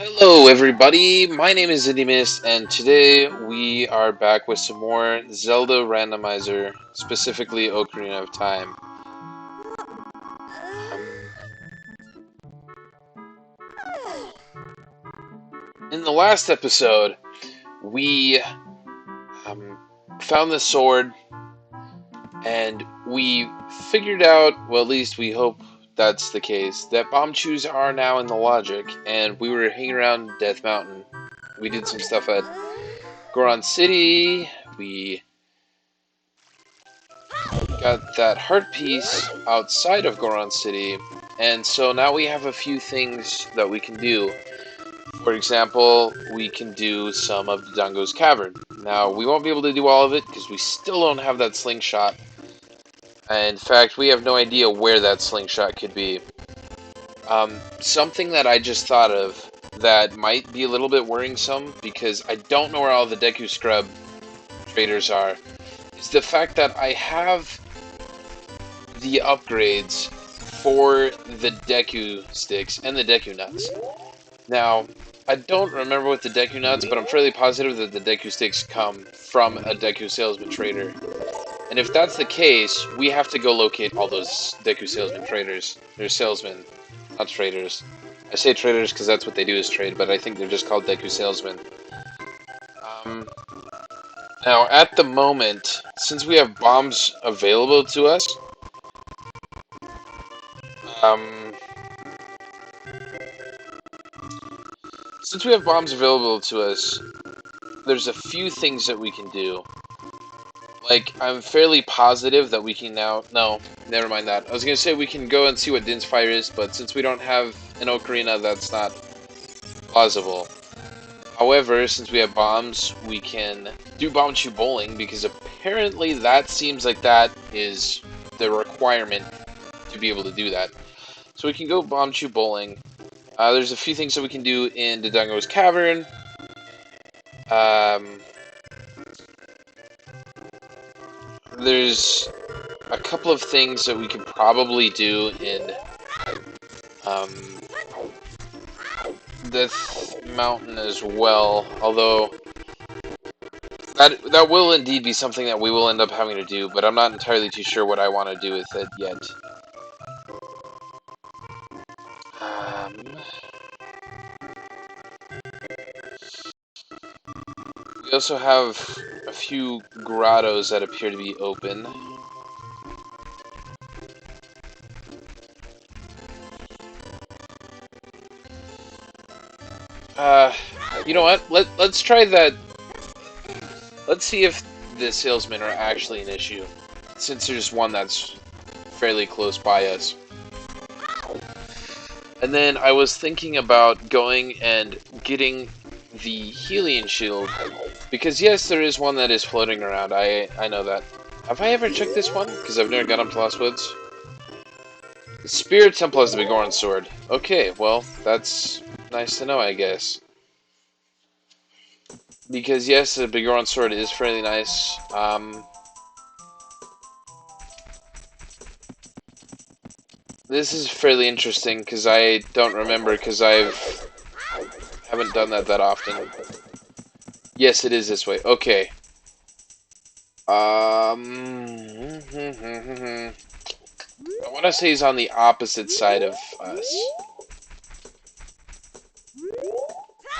Hello, everybody. My name is Indimus, and today we are back with some more Zelda Randomizer, specifically Ocarina of Time. In the last episode, we um, found the sword, and we figured out, well, at least we hope that's the case, that Bombchus are now in the logic, and we were hanging around Death Mountain. We did some stuff at Goron City. We got that heart piece outside of Goron City, and so now we have a few things that we can do. For example, we can do some of Dodongos Cavern. Now, we won't be able to do all of it because we still don't have that slingshot. In fact, we have no idea where that slingshot could be. Something that I just thought of that might be a little bit worrisome because I don't know where all the Deku Scrub traders are is the fact that I have the upgrades for the Deku sticks and the Deku nuts. Now, I don't remember with the Deku nuts, but I'm fairly positive that the Deku sticks come from a Deku Salesman trader. And if that's the case, we have to go locate all those Deku Salesman traders. They're salesmen, not traders. I say traders because that's what they do is trade, but I think they're just called Deku Salesmen. Um, Now, at the moment, since we have bombs available to us, um, since we have bombs available to us, there's a few things that we can do. Like, I'm fairly positive that we can now... No, never mind that. I was going to say we can go and see what Din's Fire is, but since we don't have an Ocarina, that's not plausible. However, since we have bombs, we can do Bombchu Bowling, because apparently that seems like that is the requirement to be able to do that. So we can go Bombchu Bowling. There's a few things that we can do in Dodongos Cavern. There's a couple of things that we can probably do in um, Death Mountain as well, although that will indeed be something that we will end up having to do, but I'm not entirely too sure what I want to do with it yet. We also have a few grottos that appear to be open. You know what? Let's try that. Let's see if the salesmen are actually an issue, since there's one that's fairly close by us. And then I was thinking about going and getting the Helion Shield, because yes, there is one that is floating around. I know that. Have I ever checked this one? Because I've never gone up to Lost Woods. The Spirit Temple has the Bigoran Sword. Okay, well, that's nice to know, I guess. Because yes, the Bigoran Sword is fairly nice. This is fairly interesting because I don't remember because haven't done that often. Yes, it is this way. Okay. I want to say he's on the opposite side of us.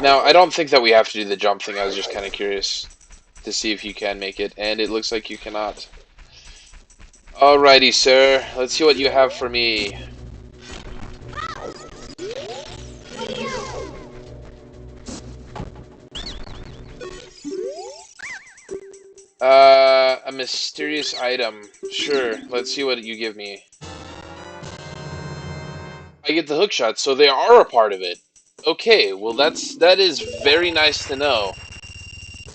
Now, I don't think that we have to do the jump thing. I was just kind of curious to see if you can make it, and it looks like you cannot. Alrighty, sir. Let's see what you have for me. A mysterious item. Sure, let's see what you give me. I get the hookshot, so they are a part of it. Okay, well that is very nice to know.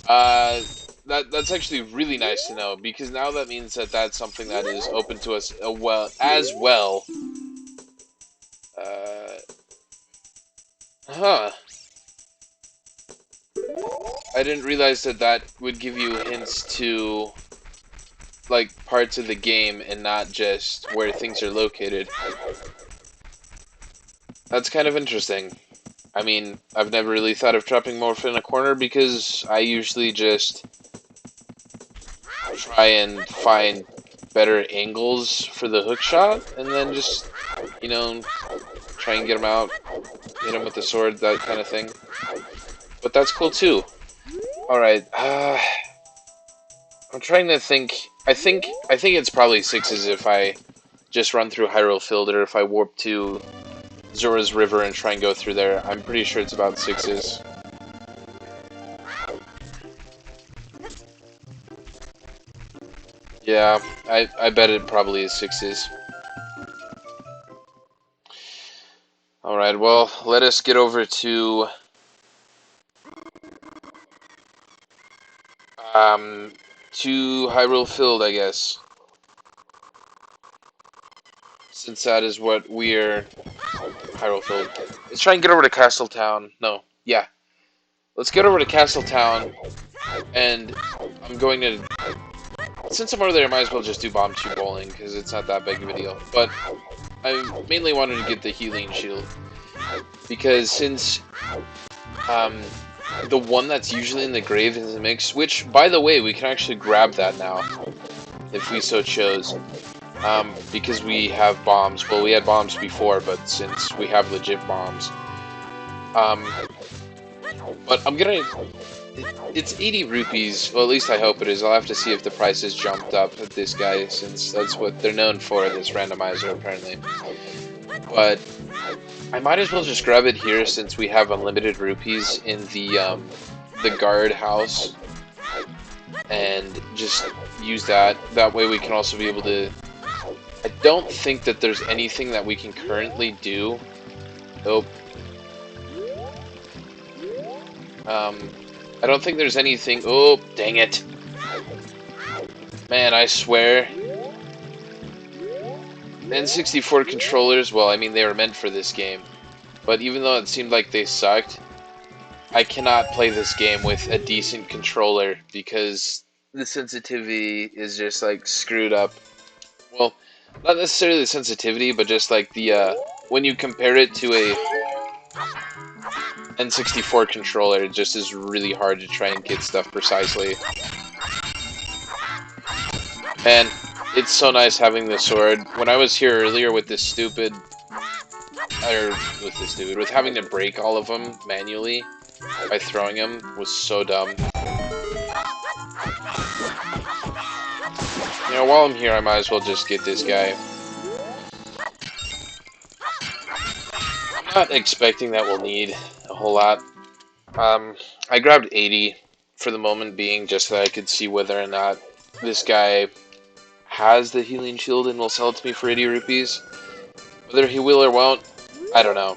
That's actually really nice to know, because now that means that that's something that is open to us as well. Huh. I didn't realize that that would give you hints to, like, parts of the game and not just where things are located. That's kind of interesting. I mean, I've never really thought of dropping Morph in a corner because I usually just try and find better angles for the hook shot, and then just, you know, try and get him out, hit him with the sword, that kind of thing. But that's cool too. Alright, I'm trying to think. I think it's probably 6s if I just run through Hyrule Field, or if I warp to Zora's River and try and go through there. I'm pretty sure it's about 6s. Yeah, I bet it probably is 6s. Alright, well, let us get over um, to Hyrule Field, I guess. Since that is what we're... Hyrule Field. Let's try and get over to Castle Town. No, yeah. Let's get over to Castle Town, and I'm going to... Since I'm over there, I might as well just do Bombchu Bowling, because it's not that big of a deal. But I mainly wanted to get the healing shield, because since the one that's usually in the grave is a mix, which, by the way, we can actually grab that now, if we so chose, because we have bombs. Well, we had bombs before, but since we have legit bombs, but I'm gonna... It's 80 rupees, well, at least I hope it is. I'll have to see if the price has jumped up at this guy, since that's what they're known for, this randomizer, apparently. But I might as well just grab it here, since we have unlimited rupees in the guard house, and just use that. That way we can also be able to... I don't think that there's anything that we can currently do. Nope. I don't think there's anything... Oh, dang it. Man, I swear. N64 controllers, well, I mean, they were meant for this game. But even though it seemed like they sucked, I cannot play this game with a decent controller because the sensitivity is just, like, screwed up. Well, not necessarily the sensitivity, but just, like, the, when you compare it to a N64 controller, it just is really hard to try and get stuff precisely. Man, it's so nice having the sword. When I was here earlier with this stupid... with having to break all of them manually by throwing them, was so dumb. You know, while I'm here, I might as well just get this guy. I'm not expecting that we'll need a whole lot. I grabbed 80 for the moment being, just so that I could see whether or not this guy has the healing shield and will sell it to me for 80 rupees. Whether he will or won't, I don't know.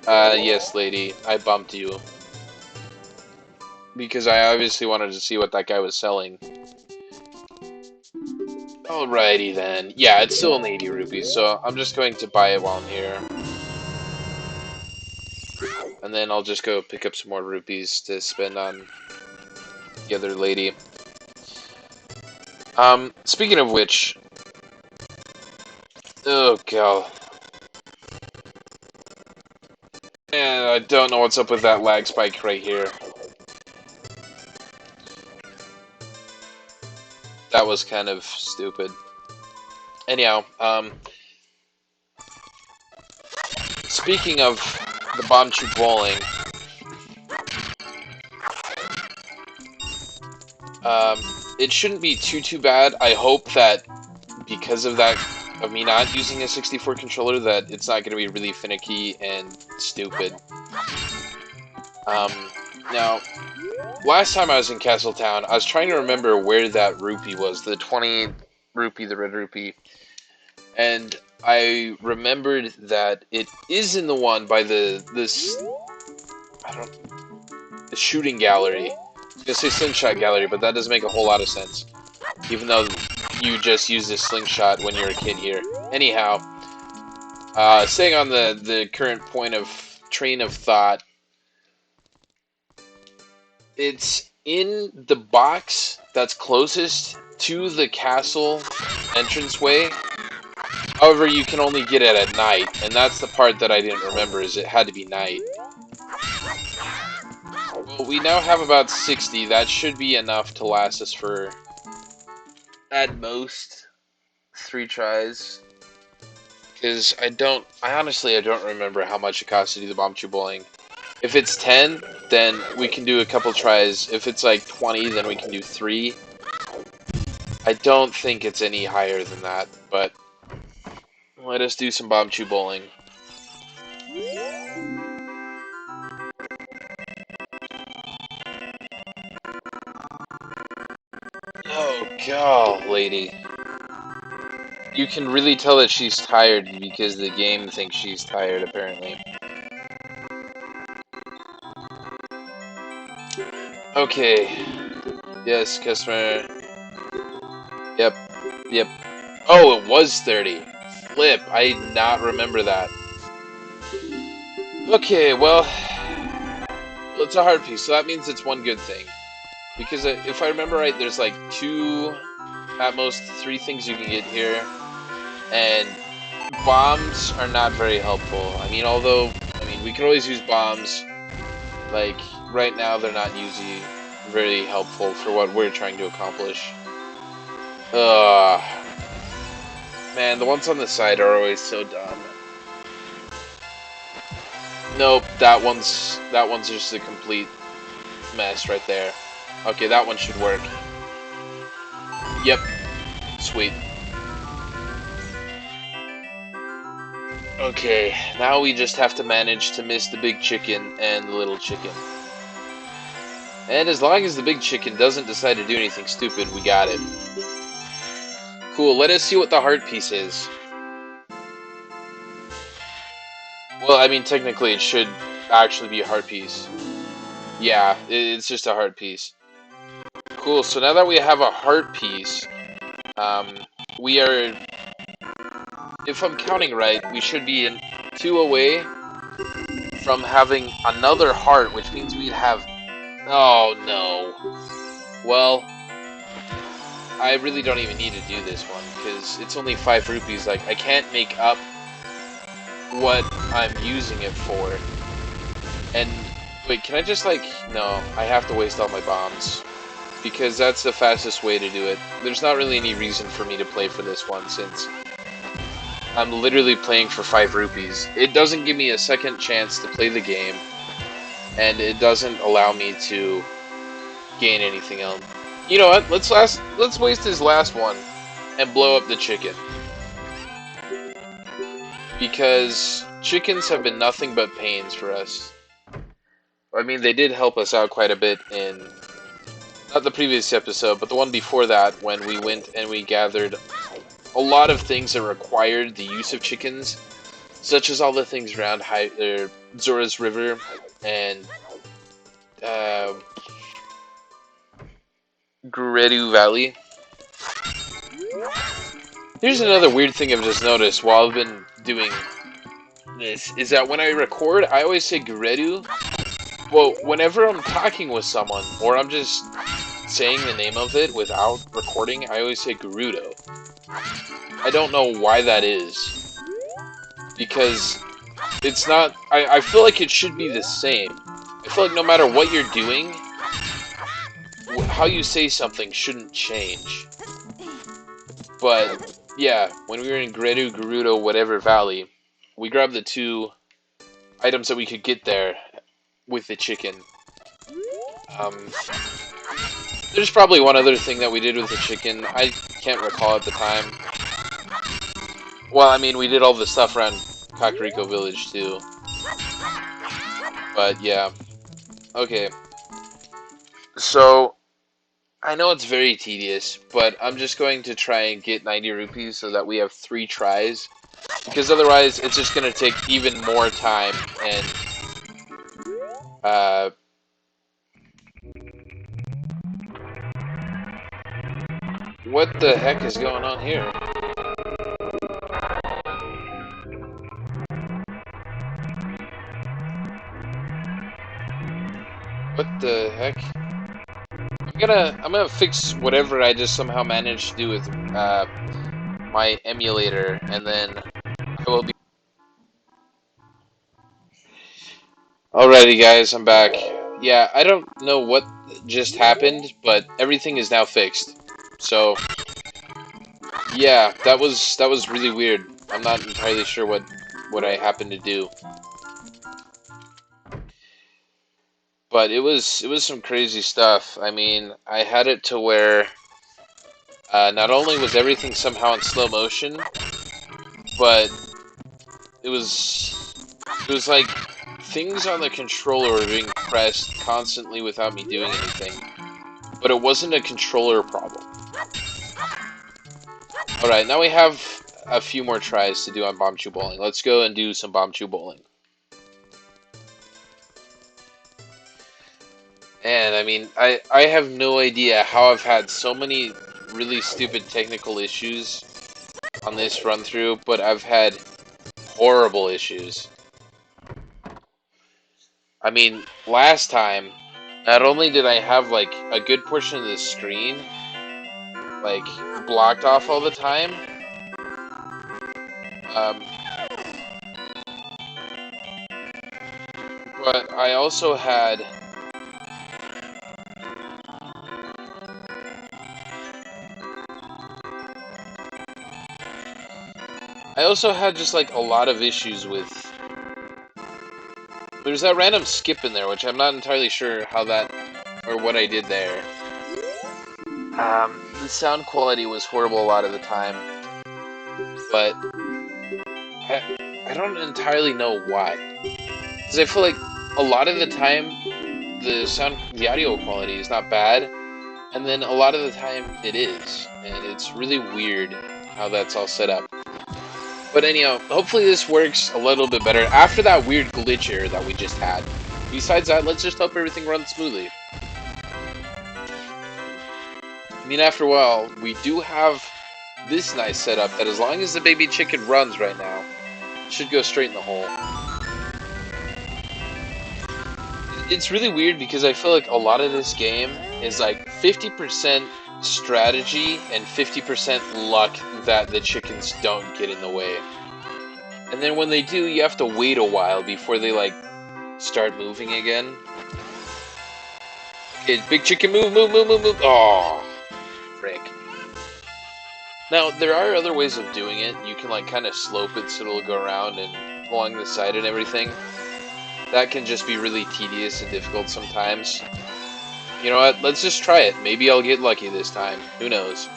Yes, lady, I bumped you. Because I obviously wanted to see what that guy was selling. Alrighty then. Yeah, it's still only 80 rupees, so I'm just going to buy it while I'm here. And then I'll just go pick up some more rupees to spend on the other lady. Speaking of which... Oh, God. Man, I don't know what's up with that lag spike right here. That was kind of stupid. Anyhow, speaking of the Bombchu Bowling, it shouldn't be too bad. I hope that because of that, of me not using a 64 controller, that it's not going to be really finicky and stupid. Now, last time I was in Castle Town, I was trying to remember where that rupee was, the 20 rupee, the red rupee, and I remembered that it is in the one by the shooting gallery. I was gonna say slingshot gallery, but that doesn't make a whole lot of sense, even though you just use this slingshot when you're a kid here. Anyhow, staying on the current train of thought, it's in the box that's closest to the castle entranceway. However, you can only get it at night, and that's the part that I didn't remember, is it had to be night. So we now have about 60. That should be enough to last us for, at most, 3 tries. Because I honestly don't remember how much it costs to do the Bombchu Bowling. If it's 10, then we can do a couple tries. If it's like 20, then we can do 3. I don't think it's any higher than that, but let us do some Bombchu Bowling. Oh, God, lady. You can really tell that she's tired because the game thinks she's tired, apparently. Okay. Yes, customer. Yep. Yep. Oh, it was 30. Flip. I did not remember that. Okay, well, it's a hard piece, so that means it's one good thing. Because if I remember right, there's like 2, at most 3 things you can get here. And bombs are not very helpful. I mean, we can always use bombs. Like, right now they're not usually very helpful for what we're trying to accomplish. Ugh. Man, the ones on the side are always so dumb. Nope, that one's just a complete mess right there. Okay, that one should work. Yep. Sweet. Okay, now we just have to manage to miss the big chicken and the little chicken. And as long as the big chicken doesn't decide to do anything stupid, we got it. Cool, let us see what the heart piece is. Well, I mean, technically it should actually be a heart piece. Yeah, it's just a heart piece. Cool, so now that we have a heart piece, we are, if I'm counting right, we should be in 2 away from having another heart, which means we'd have... Oh, no. Well, I really don't even need to do this one, because it's only 5 rupees. Like, I can't make up what I'm using it for. And, wait, can I just, like... No, I have to waste all my bombs. Because that's the fastest way to do it. There's not really any reason for me to play for this one, since I'm literally playing for 5 rupees. It doesn't give me a second chance to play the game, and it doesn't allow me to gain anything else. You know what? Let's waste his last one and blow up the chicken. Because chickens have been nothing but pains for us. I mean, they did help us out quite a bit in, not the previous episode, but the one before that, when we went and we gathered a lot of things that required the use of chickens, such as all the things around Zora's River and Gerudo Valley. Here's another weird thing I've just noticed while I've been doing this, is that when I record, I always say Gerudo. Well, whenever I'm talking with someone, or I'm just saying the name of it without recording, I always say Gerudo. I don't know why that is. Because it's not... I feel like it should be the same. I feel like no matter what you're doing, how you say something shouldn't change. But, yeah, when we were in Gerudo, whatever valley, we grabbed the 2 items that we could get there with the chicken. There's probably one other thing that we did with the chicken. I can't recall at the time. Well, I mean, we did all the stuff around Kakariko Village, too. But, yeah. Okay. So, I know it's very tedious, but I'm just going to try and get 90 rupees so that we have 3 tries. Because otherwise, it's just going to take even more time, and... what the heck is going on here? What the heck? I'm gonna fix whatever I just somehow managed to do with my emulator, and then I will be... Alrighty guys, I'm back. yeah, I don't know what just happened, but everything is now fixed. So, yeah, that was really weird. I'm not entirely sure what I happened to do. But it was some crazy stuff. I mean, I had it to where not only was everything somehow in slow motion, but it was like things on the controller were being pressed constantly without me doing anything. But it wasn't a controller problem. Alright, now we have a few more tries to do on Bombchu Bowling. Let's go and do some Bombchu Bowling. And I mean, I have no idea how I've had so many really stupid technical issues on this run through, but I've had horrible issues. I mean, last time, not only did I have like a good portion of the screen like blocked off all the time, um, but I also had just like a lot of issues with. There's that random skip in there, which I'm not entirely sure how that or what I did there. The sound quality was horrible a lot of the time, but I don't entirely know why. Because I feel like a lot of the time the audio quality is not bad, and then a lot of the time it is, and it's really weird how that's all set up. But anyhow, hopefully this works a little bit better after that weird glitch error that we just had. Besides that, let's just hope everything runs smoothly. I mean, after a while, we do have this nice setup that as long as the baby chicken runs right now, it should go straight in the hole. It's really weird because I feel like a lot of this game is like 50% strategy and 50% luck that the chickens don't get in the way. And then when they do, you have to wait a while before they like start moving again. Okay, big chicken, move, move, move, move, move. Oh, frick. Now, there are other ways of doing it. You can like kind of slope it so it'll go around and along the side and everything. That can just be really tedious and difficult sometimes. You know what? Let's just try it. Maybe I'll get lucky this time. Who knows?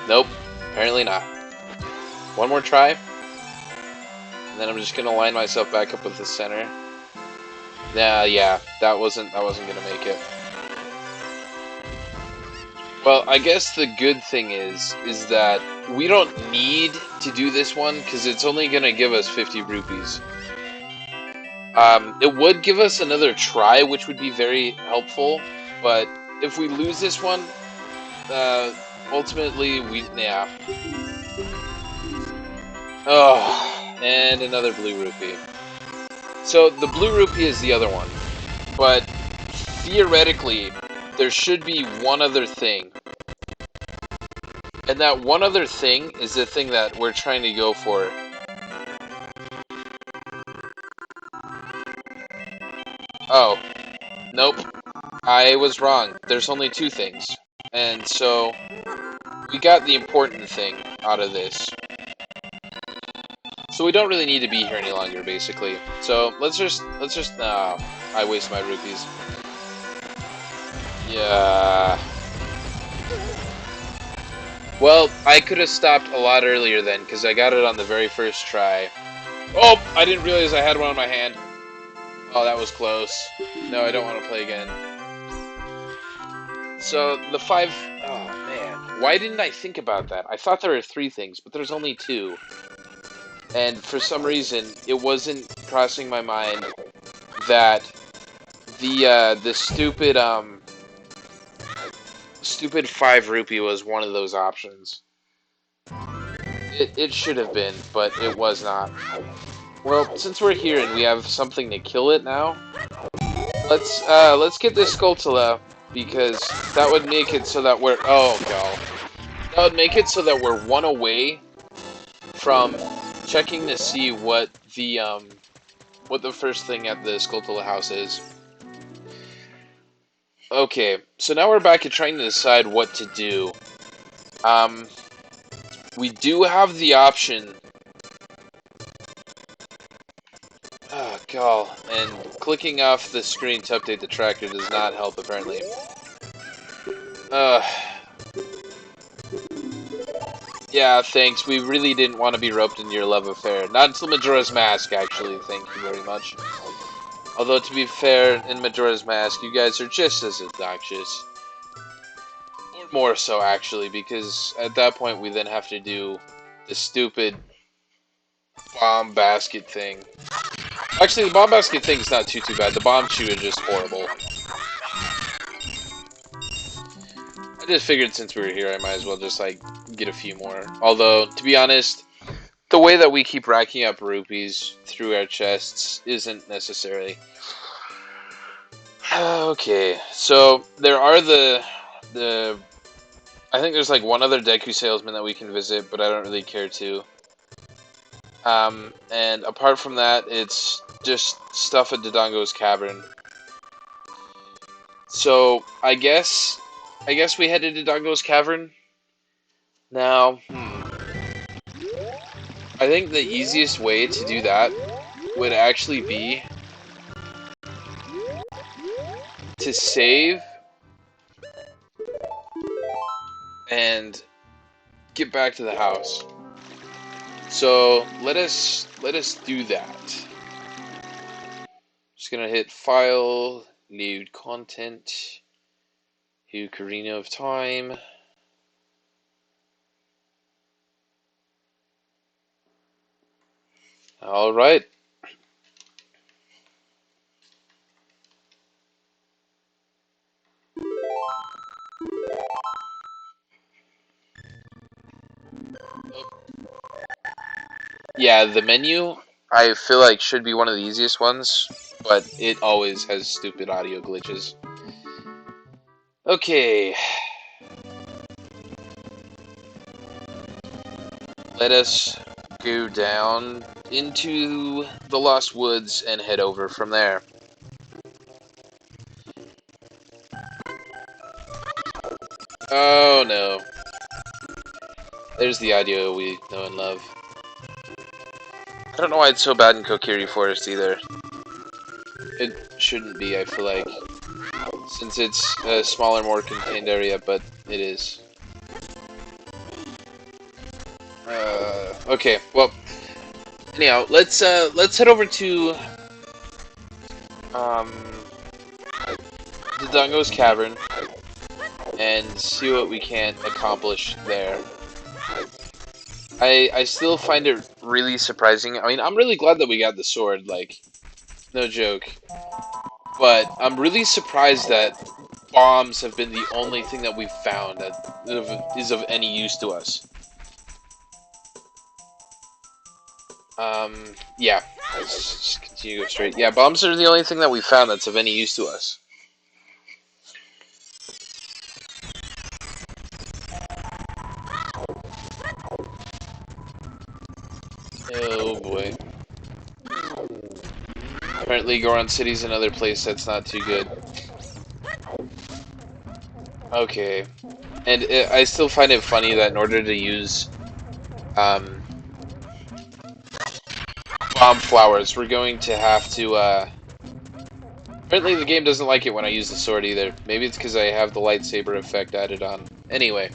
Nope. Apparently not. One more try. And then I'm just gonna line myself back up with the center. Nah, yeah. That wasn't gonna make it. Well, I guess the good thing is that we don't need to do this one because it's only gonna give us 50 rupees. It would give us another try, which would be very helpful, but if we lose this one, ultimately, yeah. Oh, and another blue rupee. So, the blue rupee is the other one, but theoretically, there should be one other thing. And that one other thing is the thing that we're trying to go for. Oh, nope. I was wrong. There's only two things. And so, we got the important thing out of this. So we don't really need to be here any longer, basically. So, let's just, no, I waste my rupees. Yeah. Well, I could have stopped a lot earlier then, because I got it on the very first try. Oh, I didn't realize I had one on my hand. Oh, that was close. No, I don't want to play again. So, the five... Oh, man. Why didn't I think about that? I thought there were three things, but there's only two. And for some reason, it wasn't crossing my mind that the stupid 5 rupee was one of those options. It should have been, but it was not. Well, since we're here and we have something to kill it now, let's get this Skulltula, because that would make it so that we're that would make it so that we're one away from checking to see what the first thing at the Skulltula house is. Okay, so now we're back at trying to decide what to do. We do have the option. Oh, God. And clicking off the screen to update the tracker does not help, apparently. Uh, yeah, thanks. We really didn't want to be roped into your love affair. Not until Majora's Mask, actually. Thank you very much. Although, to be fair, in Majora's Mask, you guys are just as obnoxious. Or more so, actually, because at that point we then have to do the stupid bomb basket thing. Actually, the bomb basket thing's not too bad. The Bombchu is just horrible. I just figured since we were here, I might as well just, like, get a few more. Although, to be honest, the way that we keep racking up rupees through our chests isn't necessarily. Okay, so there are the I think there's like one other Deku Salesman that we can visit, but I don't really care to. And apart from that, it's just stuff at Dodongos Cavern. So I guess we headed to Dodongos Cavern. Now, I think the easiest way to do that would actually be to save and get back to the house. So let us do that. Just gonna hit File, New Content, Ocarina of Time. All right. Yeah, the menu, I feel like should be one of the easiest ones, but it always has stupid audio glitches. Okay. Let us go down into the Lost Woods and head over from there. Oh no. There's the audio we know and love. I don't know why it's so bad in Kokiri Forest either. It shouldn't be, I feel like. Since it's a smaller, more contained area, but it is. Okay, well, anyhow, let's head over to the Dodongos Cavern and see what we can accomplish there. I still find it really surprising. I mean, I'm really glad that we got the sword, like, no joke. But I'm really surprised that bombs have been the only thing that we've found that is of any use to us. Yeah. Let's just continue to go straight. Yeah, bombs are the only thing that we found that's of any use to us. Oh boy. Apparently Goron City's another place that's not too good. Okay. And I still find it funny that in order to use bomb flowers, we're going to have to apparently the game doesn't like it when I use the sword either. Maybe it's because I have the lightsaber effect added on. Anyway,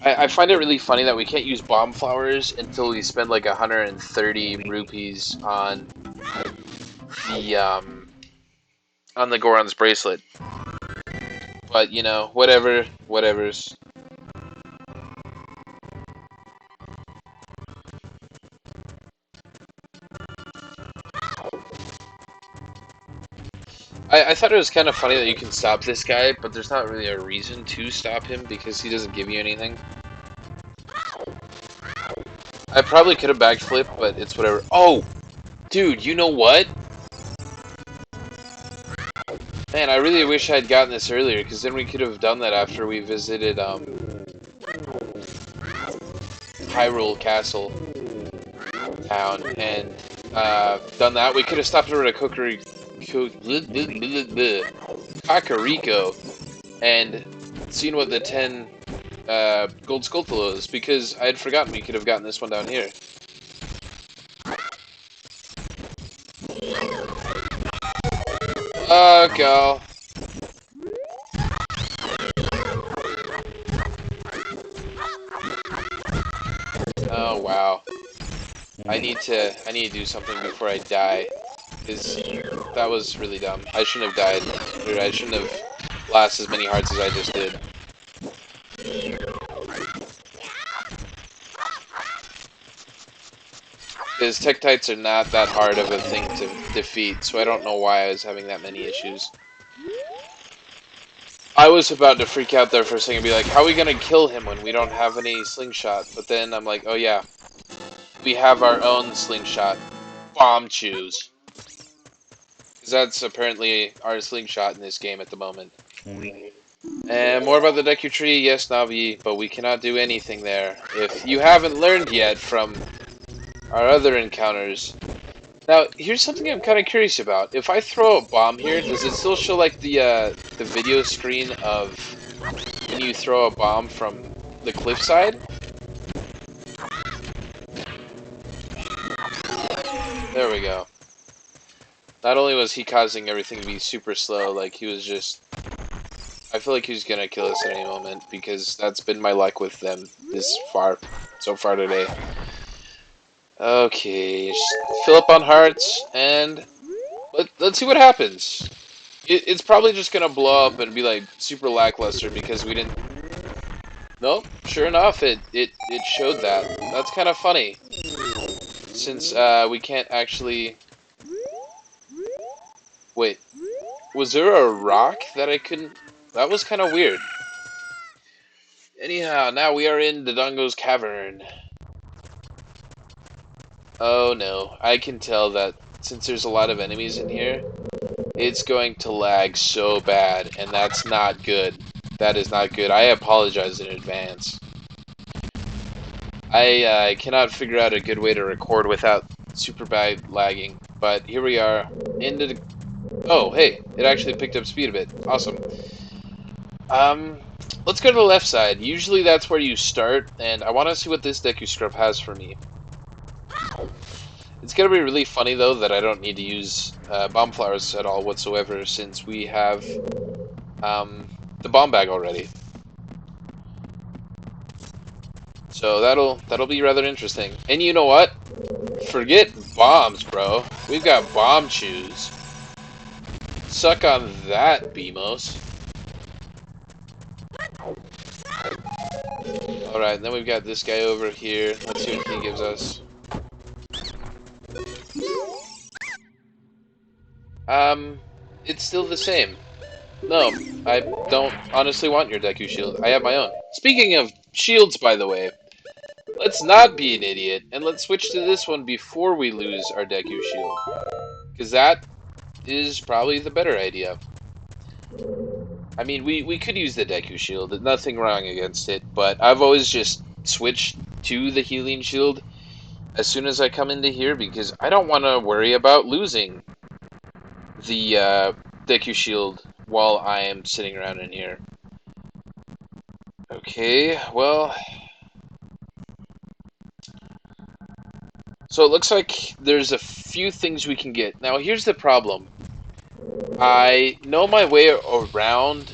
I find it really funny that we can't use bomb flowers until we spend like 130 rupees on the Goron's bracelet. But you know, whatever's. I thought it was kind of funny that you can stop this guy, but there's not really a reason to stop him because he doesn't give you anything. I probably could have backflipped, but it's whatever. Oh! Dude, you know what? Man, I really wish I had gotten this earlier, because then we could have done that after we visited, Hyrule Castle town, and, done that. We could have stopped over at Kakariko and seen what the 10 gold Skulltula is, because I had forgotten we could have gotten this one down here. Go. Oh wow. I need to do something before I die. Because that was really dumb. I shouldn't have died. Or I shouldn't have lost as many hearts as I just did. Because Tektites are not that hard of a thing to defeat, so I don't know why I was having that many issues. I was about to freak out there for a second and be like, how are we going to kill him when we don't have any slingshot? But then I'm like, oh yeah, we have our own slingshot. Bombchus. Because that's apparently our slingshot in this game at the moment. And more about the Deku Tree, yes, Navi, but we cannot do anything there. If you haven't learned yet from our other encounters. Now, here's something I'm kind of curious about. If I throw a bomb here, does it still show like the video screen of when you throw a bomb from the cliffside? There we go. Not only was he causing everything to be super slow, like he was just... I feel like he's gonna kill us at any moment, because that's been my luck with them so far today. Okay, just fill up on hearts, and let's see what happens. It's probably just gonna blow up and be like super lackluster because we didn't... Nope, sure enough, it showed that. That's kind of funny, since we can't actually... Wait, was there a rock that I couldn't... That was kind of weird. Anyhow, now we are in Dodongos Cavern. Oh no, I can tell that since there's a lot of enemies in here, it's going to lag so bad, and that's not good. That is not good. I apologize in advance. I cannot figure out a good way to record without super bad lagging, but here we are. Into the... Oh, hey, it actually picked up speed a bit. Awesome. Let's go to the left side. Usually that's where you start, and I want to see what this Deku Scrub has for me. It's gonna be really funny though that I don't need to use bomb flowers at all whatsoever, since we have the bomb bag already. So that'll be rather interesting. And you know what? Forget bombs, bro. We've got Bombchus. Suck on that, Beamos. Alright, then we've got this guy over here. Let's see what he gives us. It's still the same. No, I don't honestly want your Deku Shield. I have my own. Speaking of shields, by the way, let's not be an idiot, and let's switch to this one before we lose our Deku Shield. Because that is probably the better idea. I mean, we could use the Deku Shield, nothing wrong against it, but I've always just switched to the Healing Shield as soon as I come into here, because I don't want to worry about losing the Deku Shield while I am sitting around in here. Okay, well... So it looks like there's a few things we can get. Now here's the problem. I know my way around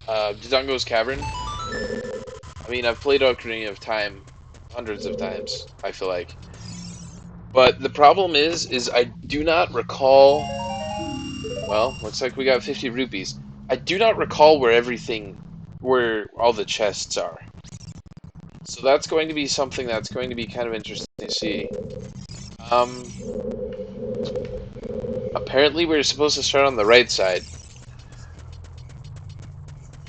Dodongos Cavern. I mean, I've played Ocarina of Time hundreds of times, I feel like. But the problem is I do not recall... Well, looks like we got 50 rupees. I do not recall where all the chests are. So that's going to be something that's going to be kind of interesting to see. Apparently we're supposed to start on the right side.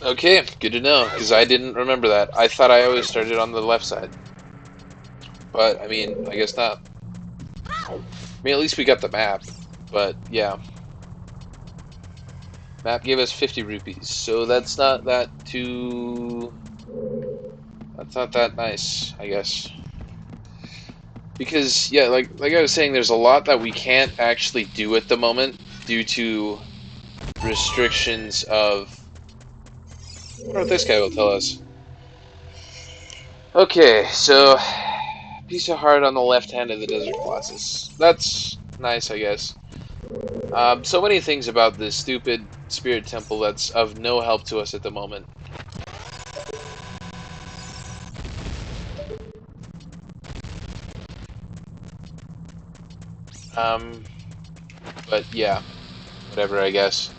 Okay, good to know, because I didn't remember that. I thought I always started on the left side. But, I mean, I guess not. I mean, at least we got the map. But, yeah. Map gave us 50 rupees, so that's not that too... That's not that nice, I guess. Because, yeah, like I was saying, there's a lot that we can't actually do at the moment, due to restrictions of... I wonder what this guy will tell us. Okay, so... Piece of heart on the left hand of the Desert Colossus. That's nice, I guess. So many things about this stupid spirit temple that's of no help to us at the moment. But yeah, whatever, I guess.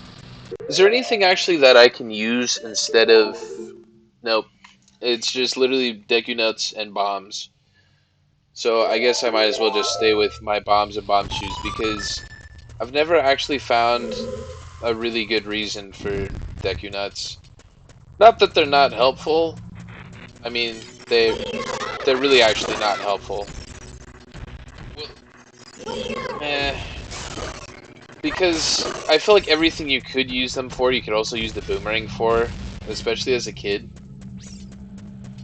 Is there anything actually that I can use instead of... Nope. It's just literally Deku Nuts and bombs. So I guess I might as well just stay with my bombs and Bombchus because I've never actually found a really good reason for Deku Nuts. Not that they're not helpful. I mean, they're really actually not helpful. Well, because I feel like everything you could use them for, you could also use the boomerang for, especially as a kid.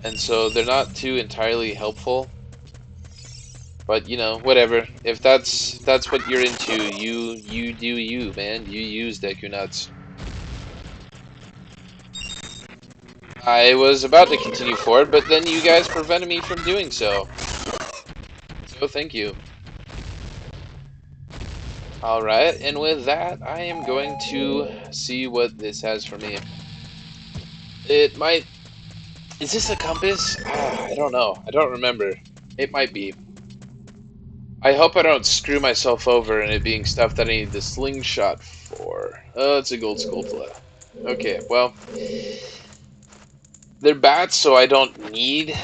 And so they're not too entirely helpful. But you know, whatever. If that's what you're into, you do you, man. You use Deku Nuts. I was about to continue forward, but then you guys prevented me from doing so. So thank you. Alright, and with that, I am going to see what this has for me. It might... Is this a compass? I don't know. I don't remember. It might be. I hope I don't screw myself over in it being stuff that I need the slingshot for. Oh, it's a gold Skulltula. Okay, well... They're bats, so I don't need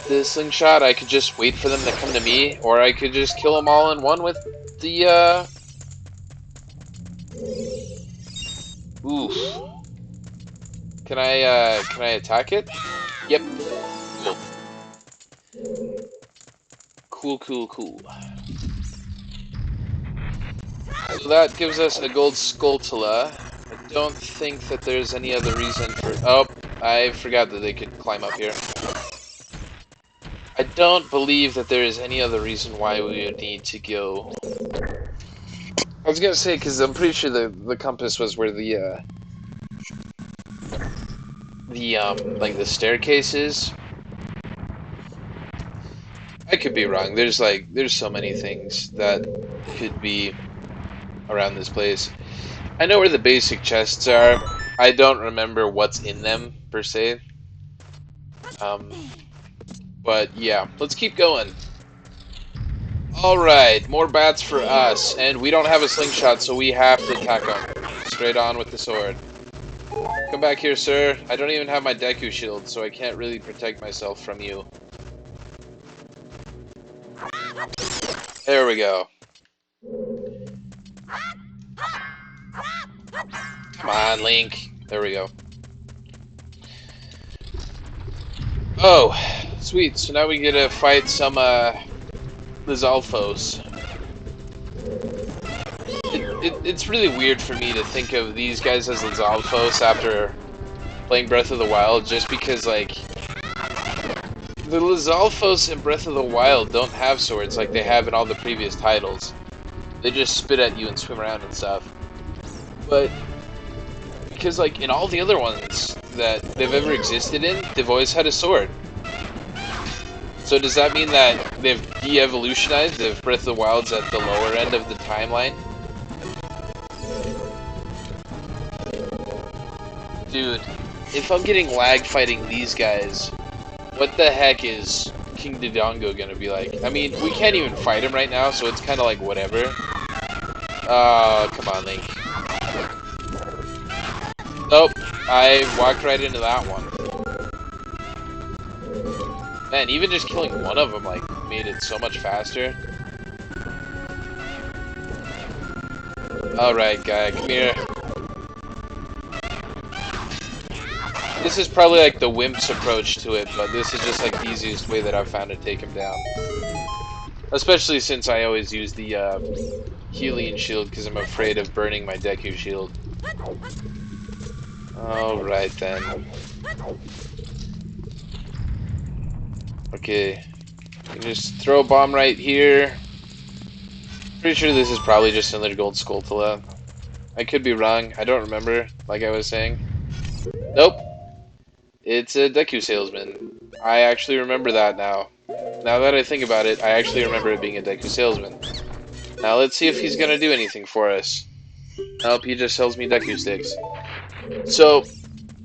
the slingshot. I could just wait for them to come to me, or I could just kill them all in one with the, Oof. Can I attack it? Yep. Cool. So that gives us a gold Skulltula. I don't think that there's any other reason for... Oh, I forgot that they could climb up here. I don't believe that there is any other reason why we would need to go... I was gonna say, because I'm pretty sure the compass was where like the staircase is. I could be wrong. There's so many things that could be around this place. I know where the basic chests are. I don't remember what's in them, per se. But yeah, let's keep going. Alright, more bats for us. And we don't have a slingshot, so we have to attack them. Straight on with the sword. Come back here, sir. I don't even have my Deku shield, so I can't really protect myself from you. There we go. Come on, Link. There we go. Oh, sweet. So now we get to fight some, Lizalfos. It's really weird for me to think of these guys as Lizalfos after playing Breath of the Wild, just because, like, the Lizalfos in Breath of the Wild don't have swords like they have in all the previous titles. They just spit at you and swim around and stuff. But, because, like, in all the other ones that they've ever existed in, they've always had a sword. So does that mean that they've de-evolutionized if Breath of the Wild's at the lower end of the timeline? Dude, if I'm getting lag fighting these guys, what the heck is King Dodongo gonna be like? I mean, we can't even fight him right now, so it's kind of like whatever. Come on, Link. Nope, I walked right into that one. Man, even just killing one of them, like, made it so much faster. Alright, guy, come here. This is probably like the wimp's approach to it, but this is just like the easiest way that I've found to take him down. Especially since I always use the healing shield because I'm afraid of burning my Deku shield. Alright then. Okay. You can just throw a bomb right here. Pretty sure this is probably just another gold Skulltula. I could be wrong. I don't remember, like I was saying. Nope. It's a Deku Salesman. I actually remember that now. Now that I think about it, I actually remember it being a Deku Salesman. Now let's see if he's gonna do anything for us. Nope, he just sells me Deku sticks. So,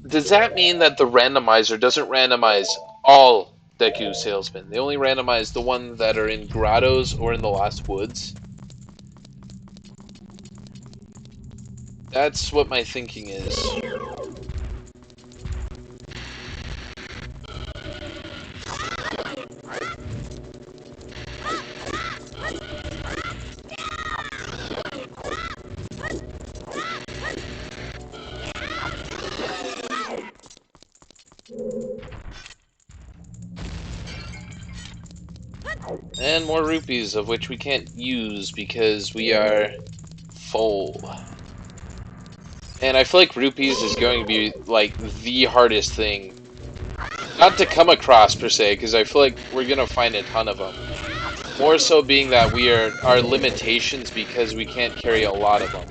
does that mean that the randomizer doesn't randomize all Deku Salesmen? They only randomize the ones that are in grottos or in the Lost Woods? That's what my thinking is. And more rupees, of which we can't use because we are full. And I feel like rupees is going to be, like, the hardest thing. Not to come across, per se, because I feel like we're going to find a ton of them. More so being that we are our limitations because we can't carry a lot of them.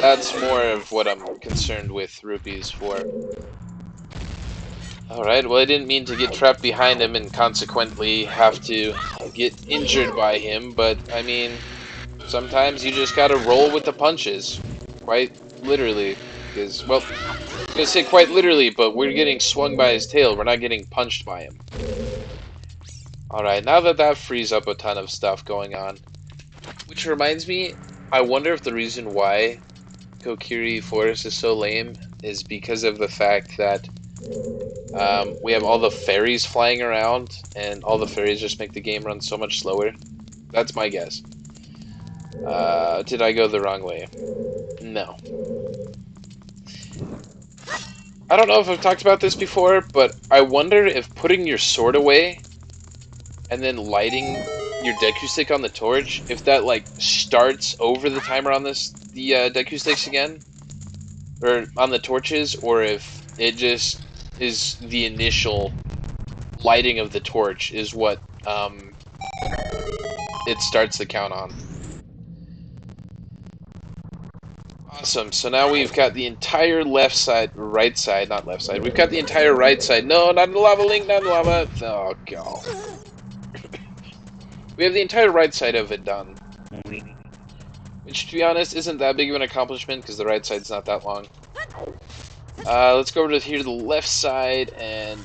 That's more of what I'm concerned with rupees for. Alright, well I didn't mean to get trapped behind him and consequently have to get injured by him, but I mean, sometimes you just gotta roll with the punches. Quite literally. Because, well, I was gonna say quite literally, but we're getting swung by his tail, we're not getting punched by him. Alright, now that that frees up a ton of stuff going on. Which reminds me, I wonder if the reason why Kokiri Forest is so lame is because of the fact that we have all the fairies flying around, and all the fairies just make the game run so much slower. That's my guess. Did I go the wrong way? No. I don't know if I've talked about this before, but I wonder if putting your sword away and then lighting your Deku stick on the torch, if that like starts over the timer on the Deku sticks again, or on the torches, or if it just is the initial lighting of the torch is what it starts the count on. Awesome, so now we've got the entire left side, right side, not left side, we've got the entire right side. No, not in the lava, Link, not in the lava. Oh, God. We have the entire right side of it done. Which, to be honest, isn't that big of an accomplishment, because the right side's not that long. Let's go over to here to the left side, and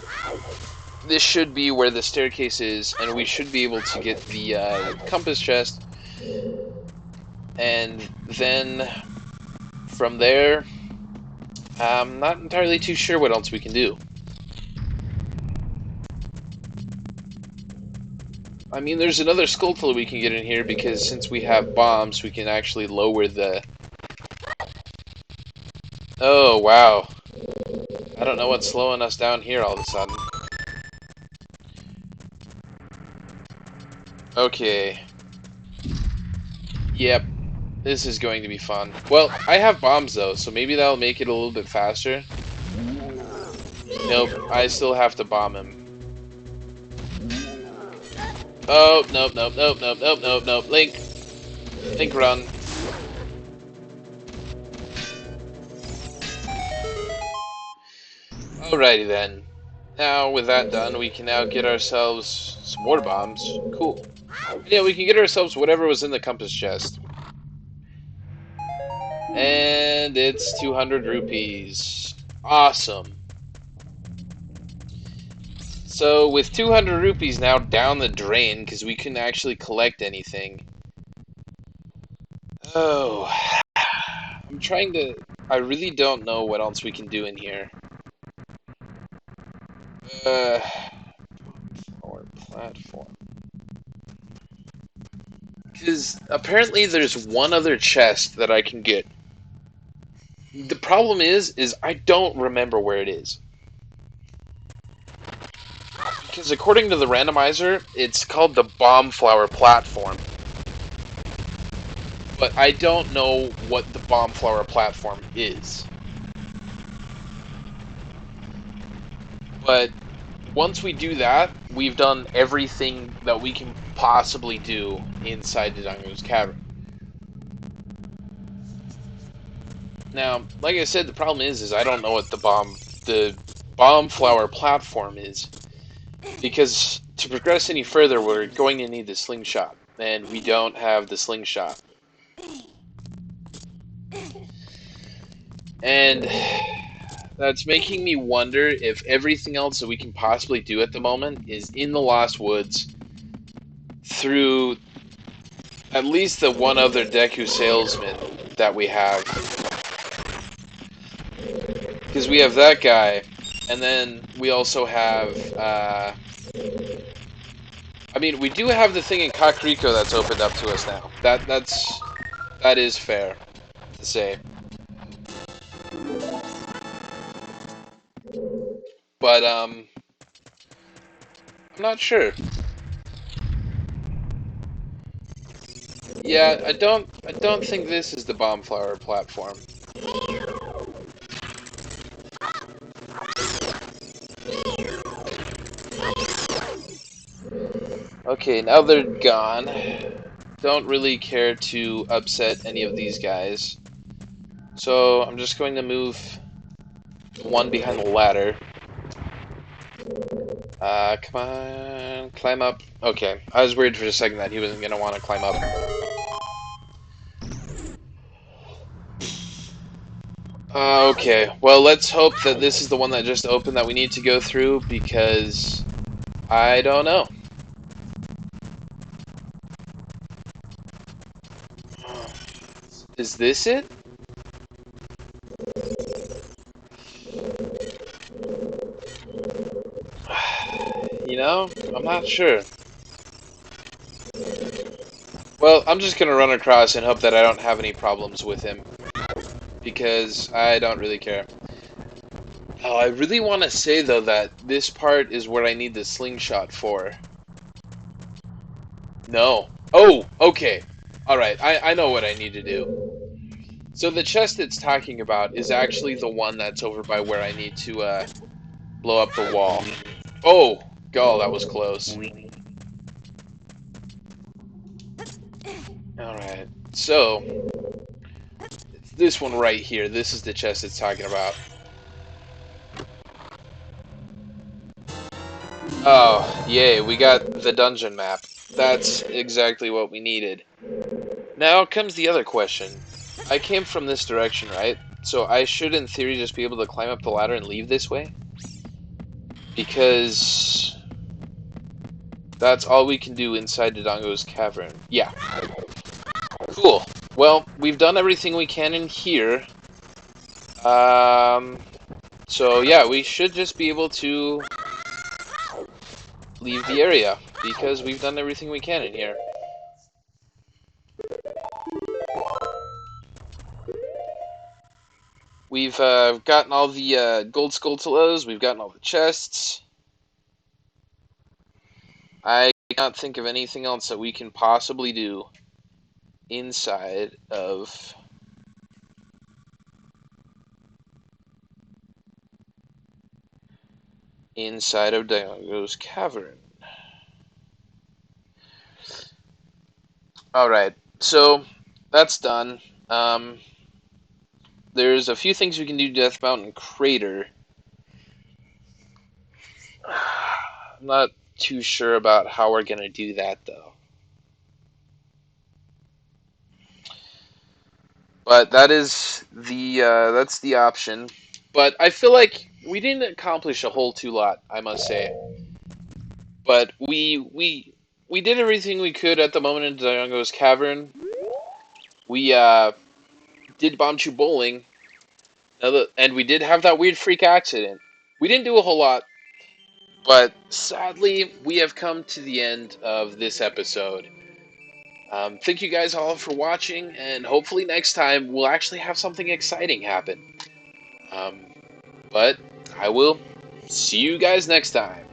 this should be where the staircase is, and we should be able to get the compass chest. And then, from there, I'm not entirely too sure what else we can do. I mean, there's another Skulltula we can get in here, because since we have bombs, we can actually lower the... Oh, wow. I don't know what's slowing us down here all of a sudden. Okay. Yep. This is going to be fun. Well, I have bombs though, so maybe that'll make it a little bit faster. Nope, I still have to bomb him. Oh, nope, nope, nope, nope, nope, nope, nope. Link. Link, run. Alrighty then. Now, with that done, we can now get ourselves some more bombs. Cool. Yeah, we can get ourselves whatever was in the compass chest. And it's 200 rupees. Awesome. So, with 200 rupees now down the drain, because we couldn't actually collect anything. Oh. I'm trying to... I really don't know what else we can do in here. Or platform. Because apparently there's one other chest that I can get. The problem is I don't remember where it is. Because according to the randomizer, it's called the Bombflower Platform. But I don't know what the Bombflower Platform is. But once we do that, we've done everything that we can possibly do inside the Dodongos Cavern. Now, like I said, the problem is I don't know what the bomb flower platform is, because to progress any further, we're going to need the slingshot, and we don't have the slingshot. And that's making me wonder if everything else that we can possibly do at the moment is in the Lost Woods through at least the one other Deku Salesman that we have. Because we have that guy, and then we also have, I mean, we do have the thing in Kakariko that's opened up to us now. That is fair to say. But, I'm not sure. Yeah, I don't think this is the bomb flower platform. Okay, now they're gone. Don't really care to upset any of these guys. So I'm just going to move the one behind the ladder. Come on, climb up. Okay, I was worried for a second that he wasn't going to want to climb up. Okay, well, let's hope that this is the one that just opened that we need to go through, because I don't know. Is this it? You know, I'm not sure. Well, I'm just gonna run across and hope that I don't have any problems with him, because I don't really care. Oh, I really want to say, though, that this part is where I need the slingshot for. No. Oh, okay. Alright, I know what I need to do. So the chest it's talking about is actually the one that's over by where I need to, blow up the wall. Oh, God, that was close. Alright, so, it's this one right here. This is the chest it's talking about. Oh, yay, we got the dungeon map. That's exactly what we needed. Now comes the other question. I came from this direction, right? So I should, in theory, just be able to climb up the ladder and leave this way? Because that's all we can do inside Dodongos Cavern. Yeah. Cool. Well, we've done everything we can in here. So yeah, we should just be able to leave the area, because we've done everything we can in here. We've gotten all the gold skulltulas, we've gotten all the chests. I can't think of anything else that we can possibly do inside of Dodongos Cavern. Alright, so that's done. There's a few things we can do to Death Mountain Crater. I'm not too sure about how we're going to do that, though. But that is that's the option. But I feel like we didn't accomplish a whole lot, I must say. But we did everything we could at the moment in Dodongos Cavern. We did Bombchu Bowling, and we did have that weird freak accident. We didn't do a whole lot, but sadly, we have come to the end of this episode. Thank you guys all for watching, and hopefully next time we'll actually have something exciting happen. But I will see you guys next time.